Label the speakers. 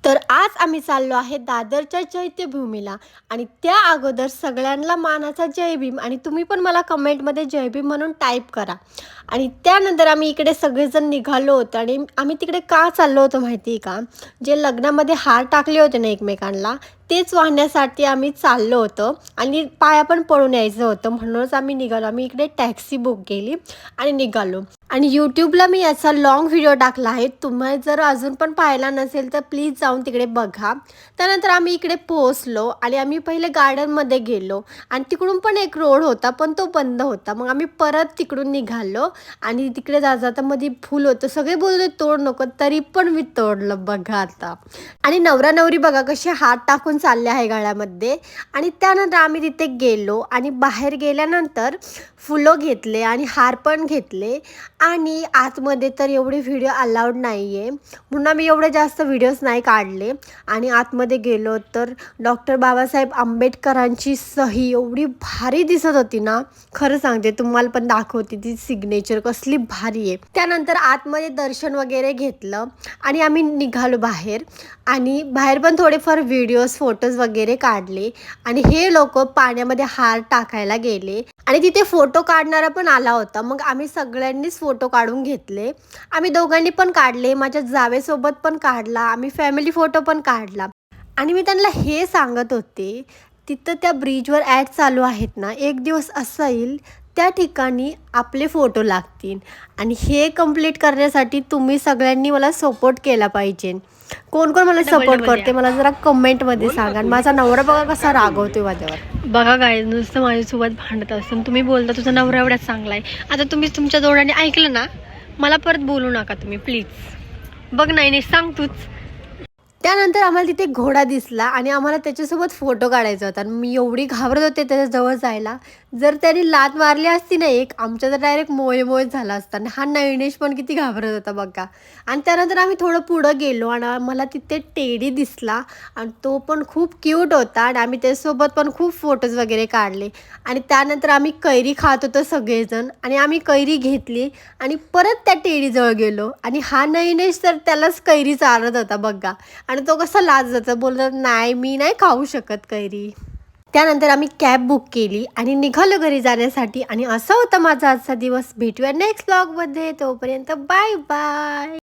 Speaker 1: तर आज आम्ही चाललो आहे दादरच्या चैत्यभूमीला आणि त्या अगोदर सगळ्यांना मानाचा जय भीम आणि तुम्ही पण मला कमेंटमध्ये जय भीम म्हणून टाईप करा. आणि त्यानंतर आम्ही इकडे सगळेजण निघालो होतो आणि आम्ही तिकडे का चाललो होतो माहिती आहे का? जे लग्नामध्ये हार टाकले होते ना एकमेकांना, तेच वाहण्यासाठी आम्ही चाललो होतो आणि पाया पण पडून यायचं होतं, म्हणूनच आम्ही निघालो. आम्ही इकडे टॅक्सी बुक केली आणि निघालो. आणि यूट्यूबला मी याचा लाँग व्हिडिओ टाकला आहे. तुम्ही जर अजून पण पाहिला नसेल तर प्लीज जाऊन तिकडे बघा. त्यानंतर आम्ही इकडे पोहोचलो आणि आम्ही पहिले गार्डनमध्ये गेलो आणि तिकडून पण एक रोड होता, पण तो बंद होता. मग आम्ही परत तिकडून निघालो आणि तिकडे जाता मध्ये फुल होतं. सगळे बोलले तोड नको, तरी पण मी तोडलं बघा आता. आणि नवरा नवरी बघा कसे हात टाकून चालले आहे गळ्यामध्ये. आणि त्यानंतर आम्ही तिथे गेलो आणि बाहेर गेल्यानंतर फुलं घेतले आणि हार पण घेतले. आणि आतमध्ये तर एवढे व्हिडिओ अलाउड नाही आहे, म्हणून आम्ही एवढे जास्त व्हिडिओज नाही काढले. आणि आतमध्ये गेलो तर डॉक्टर बाबासाहेब आंबेडकरांची सही एवढी भारी दिसत होती ना, खरं सांगते. तुम्हाला पण दाखवते ती सिग्नेचर कसली भारी आहे. त्यानंतर आतमध्ये दर्शन वगैरे घेतलं आणि आम्ही निघालो बाहेर. आणि बाहेर पण थोडेफार व्हिडिओज फोटोज वगैरे काढले. आणि हे लोक पाण्यामध्ये हार टाकायला गेले आणि तिथे फोटो काढणारा पण आला होता. मग आम्ही सगळ्यांनीच फोटो काढून घेतले. आम्ही दोघांनी पण काढले, माझ्या जावेसोबत पण काढला, आम्ही फॅमिली फोटो पण काढला. आणि मी त्यांना हे सांगत होते, तिथं त्या ब्रिजवर ॲड चालू आहेत ना, एक दिवस असं येईल त्या ठिकाणी आपले फोटो लागतील. आणि हे कंप्लीट करण्यासाठी तुम्ही सगळ्यांनी मला सपोर्ट केला पाहिजे. कोण कोण मला सपोर्ट करते मला जरा कमेंटमध्ये सांगा. माझा नवरा बघा कसा रागवतोय माझ्यावर.
Speaker 2: बघा काय नुसतं माझ्यासोबत भांडत असतं. तुम्ही बोलता तुझा नवरा एवढा चांगला आहे. आता तुम्ही तुमच्या जोडाने ऐकलं ना, मला परत बोलू नका तुम्ही प्लीज. बघ नाही सांग तूच.
Speaker 1: त्यानंतर आम्हाला तिथे घोडा दिसला आणि आम्हाला त्याच्यासोबत फोटो काढायचा होता. मी एवढी घाबरत होते त्याच्याजवळ जायला. जर त्याने लात मारली असती ना एक, आमच्या तर डायरेक्ट मोये झाला असता. आणि हा नयनेश पण किती घाबरत होता बघा. आणि त्यानंतर आम्ही थोडं पुढं गेलो आणि मला तिथे टेडी दिसला आणि तो पण खूप क्यूट होता आणि आम्ही त्याच्यासोबत पण खूप फोटोज वगैरे काढले. आणि त्यानंतर आम्ही कैरी खात होतो सगळेजण आणि आम्ही कैरी घेतली आणि परत त्या टेडीजवळ गेलो. आणि हा नयनेश तर त्यालाच कैरी चारत होता बघा. आणि तो कसा लाजचा बोलत, नाही मी नाही खाऊ शकत कैरी. त्यानंतर आम्ही कॅब बुक केली आणि निघालो घरी जाण्यासाठी. आणि असा होता माझा आजचा दिवस. भेटूया नेक्स्ट ब्लॉगमध्ये. तोपर्यंत बाय बाय.